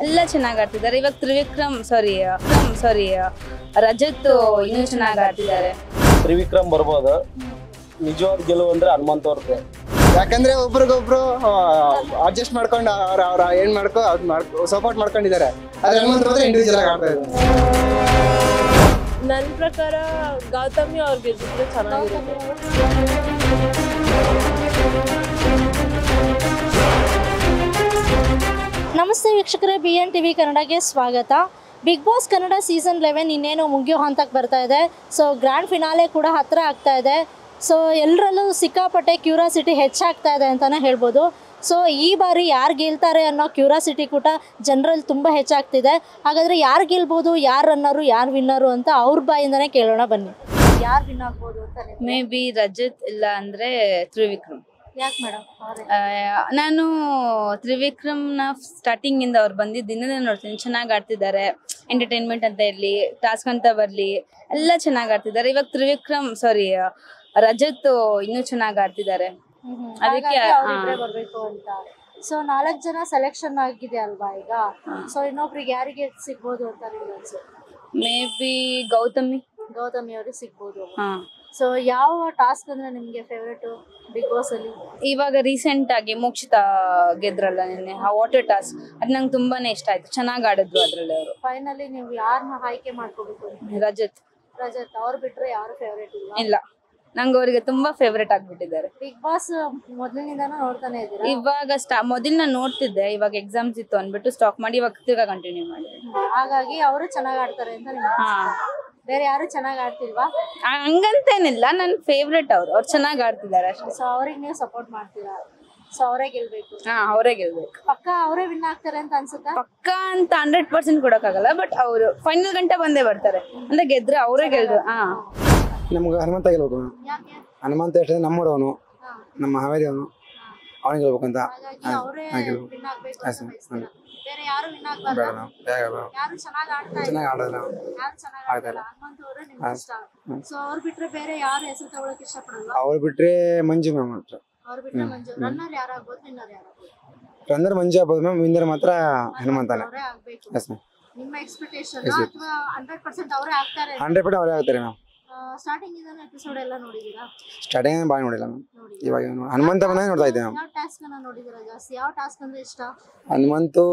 ಎಲ್ಲ ಚೆನ್ನಾಗಿ ಆಡ್ತಿದ್ದಾರೆ. ಇವಾಗ ತ್ರಿವಿಕ್ರಮ್ ಸಾರಿ ರಜತ್ ಇನ್ನೂ ಚೆನ್ನಾಗಿ ಆಡ್ತಿದ್ದಾರೆ. ತ್ರಿವಿಕ್ರಮ್ ಬರ್ಬೋದು. ನಿಜವಾದ ಗೆಲುವು ಅಂದ್ರೆ ಹನುಮಂತ್ ಅವ್ರದ್ದೇ. ಯಾಕಂದ್ರೆ ಒಬ್ರಿಗೊಬ್ರು ಅಡ್ಜಸ್ಟ್ ಮಾಡ್ಕೊಂಡು ಅವ್ರ ಏನ್ ಸಪೋರ್ಟ್ ಮಾಡ್ಕೊಂಡಿದ್ದಾರೆ. ಆದ್ರೆ ಹನುಮಂತ್ ಮಾತ್ರ ಇಂಡಿವಿಜುವಲ್ ಆಗಿ ಆಡ್ತಾ ಇದ್ದಾರೆ. ನನ್ನ ಪ್ರಕಾರ ಗೌತಮಿ ಅವ್ರು ಗೆದ್ದಿದ್ರೆ ಚೆನ್ನಾಗಿರುತ್ತೆ. ನಮಸ್ತೆ ವೀಕ್ಷಕರೇ, BN TV ಕನ್ನಡಗೆ ಸ್ವಾಗತ. ಬಿಗ್ ಬಾಸ್ ಕನ್ನಡ ಸೀಸನ್ 11 ಇನ್ನೇನು ಮುಗಿಯೋ ಹಂತಕ್ಕೆ ಬರ್ತಾ ಇದೆ. ಸೊ ಗ್ರ್ಯಾಂಡ್ ಫಿನಾಲೆ ಕೂಡ ಹತ್ತಿರ ಆಗ್ತಾ ಇದೆ. ಸೊ ಎಲ್ಲರಲ್ಲೂ ಸಿಕ್ಕಾಪಟ್ಟೆ ಕ್ಯೂರಿಯಾಸಿಟಿ ಹೆಚ್ಚಾಗ್ತಾ ಇದೆ ಅಂತಲೇ ಹೇಳ್ಬೋದು. ಸೊ ಈ ಬಾರಿ ಯಾರು ಗೆಲ್ತಾರೆ ಅನ್ನೋ ಕ್ಯೂರಿಯಾಸಿಟಿ ಕೂಡ ಜನರಲ್ಲಿ ತುಂಬ ಹೆಚ್ಚಾಗ್ತಿದೆ. ಹಾಗಾದರೆ ಯಾರು ಗೆಲ್ಬೋದು, ಯಾರು ರನ್ನರು, ಯಾರು ವಿನ್ನರು ಅಂತ ಅವ್ರ ಬಾಯಿಂದನೇ ಕೇಳೋಣ ಬನ್ನಿ. ಯಾರು ವಿನ್ ಆಗ್ಬೋದು ಅಂತ? ಮೇ ಬಿ ರಜತ್ ಇಲ್ಲ ಅಂದ್ರೆ ತ್ರಿವಿಕ್ರಮ್. ಯಾಕೆ ಮೇಡಮ್? ನಾನು ತ್ರಿವಿಕ್ರಮ್ನ ಸ್ಟಾರ್ಟಿಂಗ್ ಇಂದ ಅವ್ರು ಬಂದಿದ್ದ ನೋಡ್ತೀನಿ. ಚೆನ್ನಾಗಿ ಆಡ್ತಿದ್ದಾರೆ. ಎಂಟರ್ಟೈನ್ಮೆಂಟ್ ಅಂತ ಇರ್ಲಿ, ಟಾಸ್ಕ್ ಅಂತ ಬರ್ಲಿ, ಎಲ್ಲ ಚೆನ್ನಾಗಿ ಆಡ್ತಿದ್ದಾರೆ. ಇವಾಗ ರಜತ್ ಇನ್ನೂ ಚೆನ್ನಾಗಿ ಆಡ್ತಿದ್ದಾರೆ. ಅದಕ್ಕೆ ಬರ್ಬೇಕು ಅಂತ. ಸೊ 4 ಜನ ಸೆಲೆಕ್ಷನ್ ಆಗಿದೆ ಅಲ್ವಾ ಈಗ. ಸೊ ಇನ್ನೊಬ್ರಿಗೆ ಯಾರಿಗೆ ಸಿಗ್ಬೋದು ಅಂತ ನಿಮ್ಗೆ ಅನ್ಸುತ್ತೆ? ಮೇ ಬಿ ಗೌತಮಿ ಅವ್ರಿಗೆ ಸಿಗ್ಬೋದು. ಸೊ ಯಾವ ಟಾಸ್ಕ್ ಅಂದ್ರೆ ನಿಮ್ಗೆ ಫೇವ್ರೇಟ್ ಬಿಗ್ ಬಾಸ್ ಅಲ್ಲಿ? ಇವಾಗ ರೀಸೆಂಟ್ ಆಗಿ ಮೋಕ್ಷಿತಾ ಗೆದ್ರಲ್ಲ ನಿನ್ನೆ, ಆ ವಾಟರ್ ಟಾಸ್ಕ್, ಅದ್ ನಂಗೆ ತುಂಬಾನೇ ಇಷ್ಟ ಆಯ್ತು. ಚೆನ್ನಾಗಿ ಆಡಿದ್ರು ಅದ್ರಲ್ಲಿ ಅವರು. ಫೈನಲಿ ನೀವು ಯಾರನ್ನ ಆಯ್ಕೆ ಮಾಡ್ಕೋಬೇಕು? ರಜತ್ ಅವ್ರು ಬಿಟ್ರೆ ಯಾರು ಫೇವ್ರೇಟ್ ಇಲ್ಲ, ನಂಗೆ ಅವ್ರಿಗೆ ತುಂಬಾ ಫೇವ್ರೇಟ್ ಆಗ್ಬಿಟ್ಟಿದ್ದಾರೆ. ಬಿಗ್ ಬಾಸ್ ಮೊದಲಿನಿಂದಾನು ನೋಡ್ತಾನೆ ಇದ್ದೀರಾ? ಇವಾಗ ಮೊದಲು ನಾನು ನೋಡ್ತಿದ್ದೆ, ಇವಾಗ ಎಕ್ಸಾಮ್ಸ್ ಇತ್ತು ಅಂದ್ಬಿಟ್ಟು ಸ್ಟಾಪ್ ಮಾಡಿ ಇವಾಗ ತಿರ್ಗಾ ಕಂಟಿನ್ಯೂ ಮಾಡಿದೆ. ಹಾಗಾಗಿ ಅವರು ಚೆನ್ನಾಗಿ ಆಡ್ತಾರೆ ಅಂತ ನಿಮ್ಗೆ? ಬೇರೆ ಯಾರು ಚೆನ್ನಾಗಿ ಆಡ್ತಿಲ್ವಾ? ಹಂಗಂತೇನಿಲ್ಲ, ನನ್ ಫೇವ್ರೇಟ್ ಅವ್ರು ಚೆನ್ನಾಗಿ ಆಡ್ತಿದ್ದಾರೆ ಅಷ್ಟೇ. ಸೊ ಅವ್ರಿಗೆ ನೀವು ಸಪೋರ್ಟ್ ಮಾಡ್ತೀರಾ? ಸೊ ಅವರೇ ಗೆಲ್ಬೇಕು? ಅವರೇ ಗೆಲ್ಬೇಕು. ಪಕ್ಕ ಅವರೇ ವಿನ್ ಆಗ್ತಾರೆ ಅಂತ ಅನ್ಸುತ್ತಾ? ಪಕ್ಕ ಅಂತ 100% ಕೊಡಕ್ಕಾಗಲ್ಲ, ಬಟ್ ಅವರು ಫೈನಲ್ ಗಂಟೆ ಬಂದೇ ಬರ್ತಾರೆ. ಅಂದ್ರೆ ಗೆದ್ರೆ ಅವರೇ ಗೆಲ್ರು. ನಮ್ಗೆ ಹನುಮಂತ ಗೆಲ್ಬೇಕು. ಹನುಮಂತ ಎಷ್ಟು ನಮ್ಮೂರವನು, ನಮ್ಮ ಹಾವೇರಿಯವನು, ಅವನಿಗೆ ಗೆಲ್ಬೇಕಂತ. ಚೆನ್ನಾಗಿ ಆಡೋಲ್ಲ. ಅವ್ರು ಬಿಟ್ರೆ ಮಂಜು ಮ್ಯಾಮ್ ಮಾತ್ರ. ರನ್ನರ್ ಮಂಜು ಆಗ್ಬೋದು ಮ್ಯಾಮ್, ವಿನ್ನರ್ ಮಾತ್ರ ಹನುಮಂತನೇ. 100% ಅವರೇ ಆಗ್ತಾರೆ ಮ್ಯಾಮ್. ಸ್ಟಾರ್ಟಿಂಗ್ ಎಪಿಸೋಡ್ ಎಲ್ಲ ನೋಡಿದೀರಾ? ಸ್ಟಾರ್ಟಿಂಗ್ ಬಾಯ್ ನೋಡಿಲ್ಲ ಮ್ಯಾಮ್. ಇವಾಗ ಹನುಮಂತ ಬಂದಾಗ ನೋಡ್ತಾ ಇದ್ದೆ ಮ್ಯಾಮ್. ಯಾವ ಟಾಸ್ಕ್ ಅನ್ನ ನೋಡಿದೀರಾ ಜಾಸ್ತಿ? ಯಾವ ಟಾಸ್ಕ್ ಅಂದ್ರೆ ಇಷ್ಟ? ಹನುಮಂತು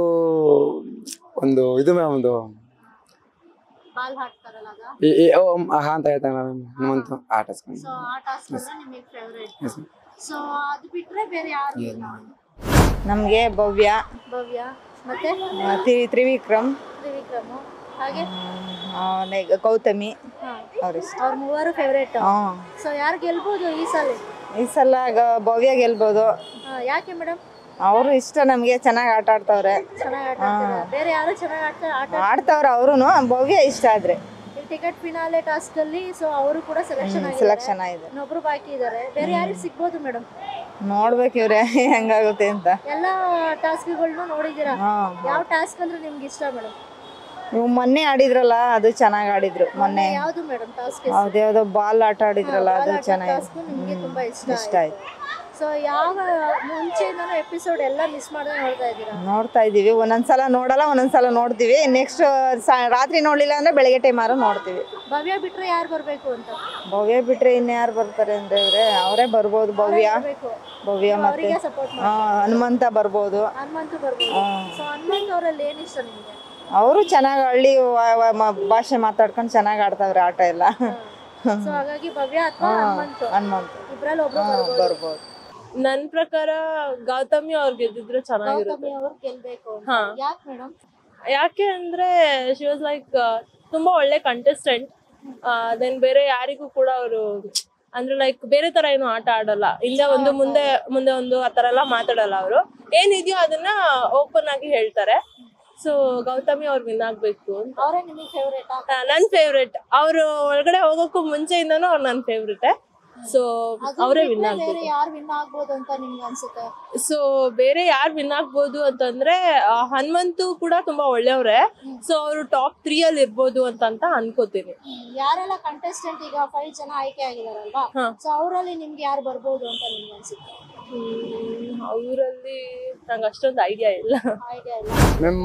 ಒಂದು ಇದು ಮ್ಯಾಮ್, ಒಂದು ಬಾಲ್ ಹಾಕ್ತಾರಲ್ಲ ಅದ? ಅಂತ ಹೇಳ್ತಾರೆ ಮ್ಯಾಮ್ ಹನುಮಂತು. ಆ ಟಾಸ್ಕ್. ಸೊ ಆ ಟಾಸ್ಕ್ ಅಂದ್ರೆ ನಿಮಗೆ ಫೇವರೇಟ್. ಸೊ ಅದು ಬಿಟ್ರೆ ಬೇರೆ ಯಾರು ಇಲ್ಲ? ನಮಗೆ ಭವ್ಯ ಮತ್ತೆ ತ್ರಿವಿಕ್ರಮ್, ಹಾಗೆ ಗೌತಮಿ, ಅವ್ರ ಮೂವರು ಫೇವರೇಟ್. ಸೊ ಯಾರು ಗೆಲ್ಬಹುದು ಈ ಸಲ? ಭವ್ಯ ಗೆಲ್ಬಹುದು. ಯಾಕೆ ಮೇಡಮ್? ಅವರು ಇಷ್ಟ ನಮ್ಗೆ, ಚೆನ್ನಾಗಿ ಆಟ ಆಡ್ತಾವ್ರೆ. ಬೇರೆ ಯಾರು ಚೆನ್ನಾಗಿ ಆಡ್ತಾವ್ರೆ ಅವ್ರುನು. ಭವ್ಯ ಇಷ್ಟ ಆದ್ರೆ ಟಿಕೆಟ್ ಫಿನಾಲೆ ಟಾಸ್ಕ್ ಅಲ್ಲಿ. ಸೊ ಅವರು ಕೂಡ ಸೆಲೆಕ್ಷನ್ ಆಗಿದೆ. ಇನ್ನೊಬ್ರು ಬಾಕಿ ಇದಾರೆ. ಬೇರೆ ಯಾರಿಗೆ ಸಿಗ್ಬೋದು ಮೇಡಮ್? ನೋಡ್ಬೇಕು ಇವ್ರೆ ಹೆಂಗಾಗುತ್ತೆ ಅಂತ. ಎಲ್ಲಾ ಟಾಸ್ಕ್ಗಳನ್ನೂ ನೋಡಿದೀರಾ? ಯಾವ ಟಾಸ್ಕ್ ಅಂದ್ರೆ ನಿಮ್ಗೆ ಇಷ್ಟ ಮೇಡಮ್? ನೀವು ಮೊನ್ನೆ ಆಡಿದ್ರಲ್ಲ, ಅದು ಚೆನ್ನಾಗಿ ಆಡಿದ್ರು ಮೊನ್ನೆ. ಯಾವ್ದು ಮೇಡಮ್ ಟಾಸ್ಕ್? ಯಾವ್ದು ಬಾಲ್ ಆಟ ಆಡಿದ್ರಲ್ಲ, ಅದು ಚೆನ್ನಾಗಿ ನಿಮ್ಗೆ ತುಂಬಾ ಇಷ್ಟ ಆಯ್ತು. ಸೊ ಯಾವ ಮುಂಚೆಯಿಂದನೂ ಎಪಿಸೋಡ್ ಎಲ್ಲ ಮಿಸ್ ಮಾಡದೆ ನೋಡ್ತಾ ಇದ್ದೀರಾ? ನೋಡ್ತಾ ಇದೀವಿ. ಒಂದೊಂದ್ಸಲ ನೋಡಲ್ಲ, ಒಂದೊಂದ್ಸಲ ನೋಡ್ತೀವಿ. ನೆಕ್ಸ್ಟ್ ರಾತ್ರಿ ನೋಡ್ಲಿಲ್ಲ ಅಂದ್ರೆ ಬೆಳಗ್ಗೆ ಟೈಮಾರು ನೋಡ್ತೀವಿ. ಭವ್ಯ ಬಿಟ್ರೆ ಯಾರು ಬರ್ಬೇಕು ಅಂತ? ಭವ್ಯ ಬಿಟ್ರೆ ಇನ್ಯಾರು ಬರ್ತಾರೆ ಅಂದ್ರೆ ಅವರೇ ಬರ್ಬೋದು. ಭವ್ಯ ಮತ್ತೆ ಹನುಮಂತ ಬರ್ಬೋದು. ಹನುಮಂತು ಬರ್ಬೋದು. ಸೊ ಹನುಮಂತ ಅವರಲ್ಲಿ ಏನ್ ಇಷ್ಟ ನಿಮ್ಗೆ? ಅವರು ಚೆನ್ನಾಗಿ ಹಳ್ಳಿ ಭಾಷೆ ಮಾತಾಡ್ಕೊಂಡು ಚೆನ್ನಾಗಿ ಆಡ್ತಾವ್ರೆ ಆಟ ಎಲ್ಲ. ಸೊ ಹಾಗಾಗಿ ಭವ್ಯ ಅಥವಾ ಹನುಮಂತ ಇಬ್ರಲ್ಲಿ ಒಬ್ರು ಬರ್ಬೋದು. ನನ್ನ ಪ್ರಕಾರ ಗೌತಮಿ ಅವ್ರು ಗೆದ್ದಿದ್ರೆ ಚೆನ್ನಾಗಿರುತ್ತೆ. ಯಾಕೆ ಮೇಡಮ್? ಯಾಕೆ ಅಂದ್ರೆ ಶಿ ವಾಸ್ ಲೈಕ್ ತುಂಬಾ ಒಳ್ಳೆ ಕಂಟೆಸ್ಟೆಂಟ್. ದೆನ್ ಬೇರೆ ಯಾರಿಗೂ ಕೂಡ ಅವರು ಅಂದ್ರೆ ಲೈಕ್ ಬೇರೆ ತರ ಏನು ಆಟ ಆಡಲ್ಲ. ಹಿಂದೆ ಒಂದು ಮುಂದೆ ಒಂದು ಆತರ ಎಲ್ಲ ಮಾತಾಡಲ್ಲ. ಅವರು ಏನಿದೆಯೋ ಅದನ್ನ ಓಪನ್ ಆಗಿ ಹೇಳ್ತಾರೆ. ಸೊ ಗೌತಮಿ ಅವ್ರು ವಿನ್ ಆಗ್ಬೇಕು ಅಂತ. ನನ್ ಫೇವ್ರೇಟ್. ಅವ್ರು ಒಳಗಡೆ ಹೋಗೋಕ್ಕೂ ಮುಂಚೆಯಿಂದನೂ ಅವ್ರು ನನ್ ಫೇವ್ರೇಟ್. ಸೊ ಅವರೇ ವಿನ್ ಆಗ್ಬೋದು. ಸೊ ಬೇರೆ ಯಾರು ವಿನ್ ಆಗ್ಬೋದು ಅಂತಂದ್ರೆ ಹನುಮಂತು ಕೂಡ ತುಂಬಾ ಒಳ್ಳೆಯವ್ರೆ. ಸೊ ಅವರು ಟಾಪ್ 3 ಅಲ್ಲಿ ಇರ್ಬೋದು ಅಂತ ಅನ್ಕೋತೀನಿ. ಯಾರೆಲ್ಲ ಕಂಟೆಸ್ಟೆಂಟ್ ಈಗ 5 ಜನ ಆಯ್ಕೆ ಆಗಿದಾರಲ್ವಾ, ಸೊ ಅವರಲ್ಲಿ ನಿಮ್ಗೆ ಯಾರು ಬರ್ಬೋದು ಅಂತ ನಿಮ್ಗೆ ಅನ್ಸುತ್ತೆ? ಅವರಲ್ಲಿ ನಂಗೆ ಅಷ್ಟೊಂದು ಐಡಿಯಾ ಇಲ್ಲ. ಐಡಿಯಾ ಇಲ್ಲ. ಮ್ಯಾಮ್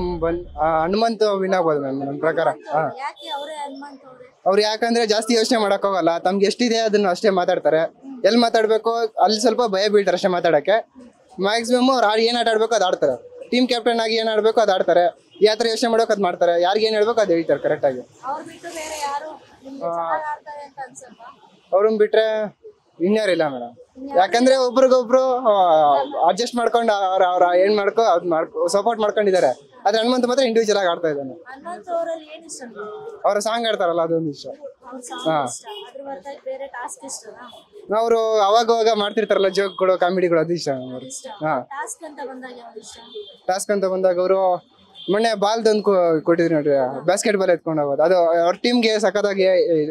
ಹನುಮಂತ್ ವಿನ್ ಆಗ್ಬೋದು ಮ್ಯಾಮ್ ನನ್ನ ಪ್ರಕಾರ. ಯಾಕೆ ಅವರೇ ಹನುಮಂತ್ ಅವರೇ? ಅವ್ರು ಯಾಕಂದ್ರೆ ಜಾಸ್ತಿ ಯೋಚನೆ ಮಾಡಕ್ ಹೋಗಲ್ಲ, ತಮ್ಗೆ ಎಷ್ಟಿದೆ ಅದನ್ನ ಅಷ್ಟೇ ಮಾತಾಡ್ತಾರೆ. ಎಲ್ಲಿ ಮಾತಾಡ್ಬೇಕು ಅಲ್ಲಿ ಸ್ವಲ್ಪ ಭಯ ಬೀಳ್ತಾರೆ ಅಷ್ಟೇ ಮಾತಾಡಕ್ಕೆ. ಮ್ಯಾಕ್ಸಿಮಮ್ ಅವ್ರು ಏನ್ ಆಟ ಆಡ್ಬೇಕು ಅದು ಆಡ್ತಾರೆ. ಟೀಮ್ ಕ್ಯಾಪ್ಟನ್ ಆಗಿ ಏನ್ ಆಡ್ಬೇಕು ಅದು ಆಡ್ತಾರೆ. ಯಾವ ತರ ಯೋಚನೆ ಮಾಡೋಕೆ ಅದ್ ಮಾಡ್ತಾರೆ. ಯಾರಿಗೆ ಏನ್ ಹೇಳ್ಬೇಕು ಅದು ಹೇಳ್ತಾರೆ ಕರೆಕ್ಟ್ ಆಗಿ. ಅವ್ರು ಬಿಟ್ಟು ಬೇರೆ ಯಾರು ನಿಮ್ಗೆ ಚೆನ್ನಾಗಿ ಆಡ್ತಾರೆ ಅಂತ ಅನ್ಸಲ್ವಾ? ಅವ್ರನ್ನ ಬಿಟ್ರೆ ಇನ್ಯಾರಿಲ್ಲ ಮೇಡಮ್. ಯಾಕಂದ್ರೆ ಒಬ್ರಿಗೊಬ್ರು ಅಡ್ಜಸ್ಟ್ ಮಾಡ್ಕೊಂಡು ಅವ್ರ ಏನ್ ಮಾಡ್ಕೋ ಅದ್ ಸಪೋರ್ಟ್ ಮಾಡ್ಕೊಂಡಿದ್ದಾರೆ. ಆದ್ರೆ ಹನುಮಂತ ಮಾತ್ರ ಇಂಡಿವಿಜುವಲ್ ಆಗಿ ಆಡ್ತಾ ಇದ್ದಾನೆ. ಹನುಮಂತ್ ಅವರಲ್ಲಿ ಏನ್ ಇಷ್ಟ? ಅವ್ರ ಸಾಂಗ್ ಆಡ್ತಾರಲ್ಲ ಅದೊಂದು ಇಷ್ಟ. ಅದ್ರ ಹೊರತಾಗಿ ಬೇರೆ ಟಾಸ್ಕ್ ಇಷ್ಟನಾ? ಅವರು ಅವಾಗ ಮಾಡ್ತಿರ್ತಾರಲ್ಲ ಜೋಕ್ಗಳು ಕಾಮಿಡಿಗಳು ಅದು ಇಷ್ಟ. ಹಾ, ಟಾಸ್ಕ್ ಅಂತ ಬಂದಾಗ ಯಾವ್ದು ಇಷ್ಟ? ಟಾಸ್ಕ್ ಅಂತ ಬಂದಾಗ ಅವರು ಮೊನ್ನೆ ಬಾಲ್ದೊಂದು ಕೊಟ್ಟಿದ್ರು ನೋಡ್ರಿ, ಬಾಸ್ಕೆಟ್ ಬಾಲ್ ಎತ್ಕೊಂಡು ಹೋಗೋದು. ಅದು ಅವ್ರ ಟೀಮ್ಗೆ ಸಖತ್ತಾಗಿ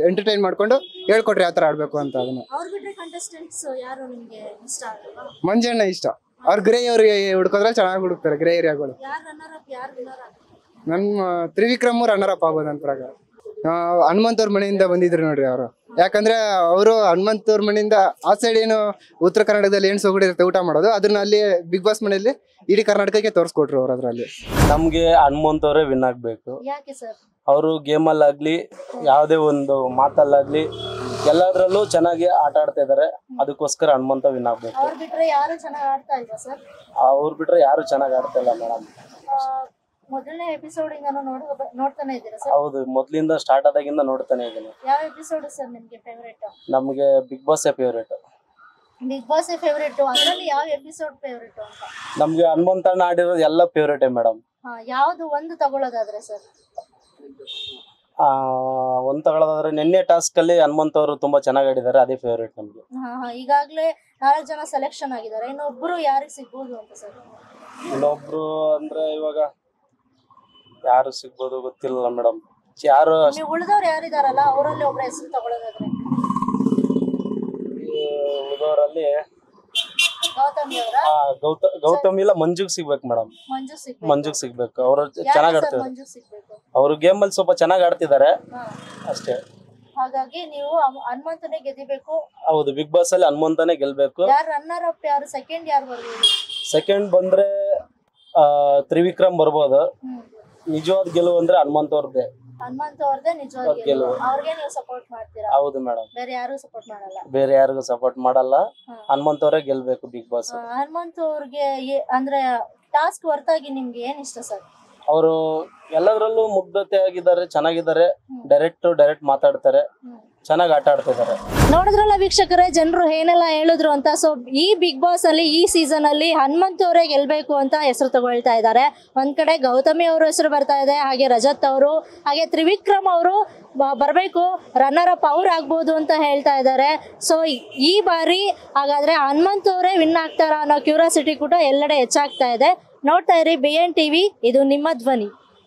ಎಂಟರ್ಟೈನ್ ಮಾಡ್ಕೊಂಡು ಹೇಳ್ಕೊಟ್ರಿ ಯಾವ ತರ ಆಡ್ಬೇಕು ಅಂತ. ಅದನ್ನ ಅವ್ರು ಬಿಟ್ರೆ ಕಂಟೆಸ್ಟೆಂಟ್ಸ್ ಯಾರು ನಿಮ್ಗೆ ಇಷ್ಟ ಆಗಲ್ವಾ? ಮಂಜಣ್ಣ ಇಷ್ಟ. ಅವ್ರ ಗ್ರೇ ಅವ್ರಿಗೆ ಹುಡ್ಕೋದ್ರೆ ಚೆನ್ನಾಗಿ ಹುಡುಕ್ತಾರೆ ಗ್ರೇ ಏರಿಯಾಗಳು. ಯಾರು ರನ್ನರ್ ಅಪ್ ಯಾರು ವಿನ್ನರ್ ಆಗ್ತಾರೆ? ನಮ್ಮ ತ್ರಿವಿಕ್ರಮ್ ರನ್ನರ್ ಅಪ್ ಆಗ್ಬೋದು ನನ್ನ ಪ್ರಕಾರ. ಹನುಮಂತ್ ಅವ್ರ ಮನೆಯಿಂದ ಬಂದಿದ್ರು ನೋಡ್ರಿ ಅವರು. ಯಾಕಂದ್ರೆ ಅವರು ಹನುಮಂತ್ ಅವ್ರ ಮನೆಯಿಂದ ಆ ಸೈಡ್ ಏನು ಉತ್ತರ ಕರ್ನಾಟಕದಲ್ಲಿ ಏನು ಸೊಗಡಿರುತ್ತೆ ಊಟ ಮಾಡೋದು, ಅದನ್ನ ಅಲ್ಲಿ ಬಿಗ್ ಬಾಸ್ ಮನೆಯಲ್ಲಿ ಇಡೀ ಕರ್ನಾಟಕಕ್ಕೆ ತೋರಿಸ್ಕೊಟ್ರು ಅವ್ರು. ಅದ್ರಲ್ಲಿ ನಮ್ಗೆ ಹನುಮಂತ್ ಅವರೇ ವಿನ್ ಆಗ್ಬೇಕು. ಯಾಕೆ ಸರ್? ಅವರು ಗೇಮಲ್ಲಾಗ್ಲಿ ಯಾವುದೇ ಒಂದು ಮಾತಲ್ಲಾಗ್ಲಿ ಎಲ್ಲದರಲ್ಲೂ ಚೆನ್ನಾಗಿ ಆಟ ಆಡ್ತಾ ಇದಾರೆ. ಅದಕ್ಕೋಸ್ಕರ ಹನುಮಂತ ವಿನ್ ಆಗ್ಬೇಕು. ಅವ್ರು ಬಿಟ್ರೆ ಯಾರು ಚೆನ್ನಾಗಿ ಆಡ್ತಾ ಇಲ್ವಾ ಸರ್? ಅವ್ರು ಬಿಟ್ರೆ ಯಾರು ಚೆನ್ನಾಗಿ ಆಡ್ತಾ ಇಲ್ಲ ಮೇಡಮ್. ಮೊದಲನೇ ಎಪಿಸೋಡ್ ಇಂದ ನೋಡ್ತಾನೆ ಇದ್ದೀರಾ ಸರ್? ಹೌದು, ಮೊದ್ಲಿಂದ ಸ್ಟಾರ್ಟ್ ಆದಾಗಿಂದ ನೋಡ್ತಾನೆ ಇದ್ದೀನಿ. ಯಾವ ಎಪಿಸೋಡ್ ಸರ್ ನಿಮ್ಗೆ ಫೇವರೇಟ್? ನಮ್ಗೆ Bigg Boss favourite. Bigg Boss favourite. ಅದರಲ್ಲಿ ಯಾವ ಎಪಿಸೋಡ್ ಫೇವರೇಟ್ ಅಂತ? ನಮ್ಗೆ ಹನುಮಂತಣ್ಣ ಆಡಿರೋದು ಎಲ್ಲ ಫೇವರೇಟೇ ಮೇಡಮ್. ಯಾವ್ದು ಒಂದು ತಗೊಳ್ಳೋದಾದ್ರೆ ಸರ್? ಒಂದ್ ತಗೊಳ್ಳೋದಾದ್ರೆ ನಿನ್ನೆ ಟಾಸ್ಕ್ ಅಲ್ಲಿ ಹನುಮಂತ ಅವರು ತುಂಬಾ ಚೆನ್ನಾಗಿ ಆಡಿದ್ದಾರೆ, ಅದೇ ಫೇವರೇಟ್ ನಮ್ಗೆ. ಈಗಾಗ್ಲೇ 4 ಜನ ಸೆಲೆಕ್ಷನ್ ಆಗಿದ್ದಾರೆ. ಇನ್ನೊಬ್ರು ಯಾರಿಗೆ ಸಿಗ್ಬೋದು ಅಂತ ಸರ್? ಇನ್ನೊಬ್ರು ಅಂದ್ರೆ ಇವಾಗ ಯಾರು ಸಿಗ್ಬೋದು ಗೊತ್ತಿಲ್ಲ ಮೇಡಮ್. ಯಾರು ನೀವು ಉಳಿದವ್ರು ಯಾರಿದಾರಲ್ಲ ಅವರಲ್ಲಿ ಒಬ್ಬರ ಹೆಸರು ತಗೊಳ್ಳೋದಾದ್ರೆ? ಉಳಿದವರಲ್ಲಿ ಗೌತಮಿ ಅವರ? ಗೌತಮಿ ಇಲ್ಲ, ಮಂಜುಗ್ ಸಿಗ್ಬೇಕು ಮೇಡಮ್. ಮಂಜುಗ್ ಸಿಗ್ಬೇಕು. ಅವ್ರು ಚೆನ್ನಾಗಿ ಆಡ್ತಿದ್ದಾರೆ. ಮಂಜು ಸಿಗ್ಬೇಕು. ಅವರು ಗೇಮ್ ಅಲ್ಲಿ ಸ್ವಲ್ಪ ಚೆನ್ನಾಗಿ ಆಡ್ತಿದ್ದಾರೆ ಅಷ್ಟೇ. ಹಾಗಾಗಿ ನೀವು ಹನುಮಂತನೇ ಗೆದಿಬೇಕು. ಹೌದು, ಬಿಗ್ ಬಾಸ್ ಅಲ್ಲಿ ಹನುಮಂತನೇ ಗೆಲ್ಬೇಕು. ಯಾರು ರನ್ನರ್ ಅಪ್ ಯಾರು? ಸೆಕೆಂಡ್ ಯಾರು ಬರ್ಬೋದು? ಸೆಕೆಂಡ್ ಬಂದ್ರೆ ತ್ರಿವಿಕ್ರಮ್ ಬರ್ಬೋದು. ನಿಜವಾದ ಗೆಲುವು ಅಂದ್ರೆ ಹನುಮಂತ ಅವ್ರದ್ದೇ. ಹನುಮಂತ ಅವ್ರದೇ ನಿಜವಾದ ಗೆಲುವು. ಅವ್ರಿಗೆ ನೀವು ಸಪೋರ್ಟ್ ಮಾಡ್ತೀರಾ? ಹೌದು ಮೇಡಮ್. ಬೇರೆ ಯಾರು ಸಪೋರ್ಟ್ ಮಾಡಲ್ಲ? ಬೇರೆ ಯಾರಿಗೂ ಸಪೋರ್ಟ್ ಮಾಡಲ್ಲ. ಹನುಮಂತ ಅವರೇ ಗೆಲ್ಬೇಕು ಬಿಗ್ ಬಾಸ್. ಹನುಮಂತ ಅವ್ರಿಗೆ ಅಂದ್ರೆ ಟಾಸ್ಕ್ ಹೊರತಾಗಿ ನಿಮ್ಗೆ ಏನ್ ಇಷ್ಟ ಸರ್? ಅವರು ಎಲ್ಲದರಲ್ಲೂ ಮುಗ್ಧತೆ ಆಗಿದ್ದಾರೆ, ಚೆನ್ನಾಗಿದ್ದಾರೆ. ಡೈರೆಕ್ಟ್ ಮಾತಾಡ್ತಾರೆ, ಚೆನ್ನಾಗಿ ಆಟ ಆಡ್ತಿದ್ದಾರೆ. ನೋಡಿದ್ರಲ್ಲ ವೀಕ್ಷಕರೇ, ಜನರು ಏನೆಲ್ಲ ಹೇಳಿದ್ರು ಅಂತ. ಸೊ ಈ ಬಿಗ್ ಬಾಸ್ ಅಲ್ಲಿ ಈ ಸೀಸನ್ ಅಲ್ಲಿ ಹನುಮಂತ್ ಅವರೇ ಗೆಲ್ಬೇಕು ಅಂತ ಹೆಸರು ತಗೊಳ್ತಾ ಇದ್ದಾರೆ. ಒಂದ್ ಕಡೆ ಗೌತಮಿ ಅವ್ರ ಹೆಸರು ಬರ್ತಾ ಇದೆ, ಹಾಗೆ ರಜತ್ ಅವರು, ಹಾಗೆ ತ್ರಿವಿಕ್ರಮ್ ಅವರು ಬರಬೇಕು, ರನ್ನರ್ ಅಪ್ ಅವ್ರು ಆಗ್ಬೋದು ಅಂತ ಹೇಳ್ತಾ ಇದ್ದಾರೆ. ಸೊ ಈ ಬಾರಿ ಹಾಗಾದ್ರೆ ಹನುಮಂತ್ ಅವರೇ ವಿನ್ ಆಗ್ತಾರ ಅನ್ನೋ ಕ್ಯೂರಿಯಾಸಿಟಿ ಕೂಡ ಎಲ್ಲೆಡೆ ಹೆಚ್ಚಾಗ್ತಾ ಇದೆ. ನೋಡ್ತಾ ಇರಿ BN TV, ಇದು ನಿಮ್ಮ ಧ್ವನಿ.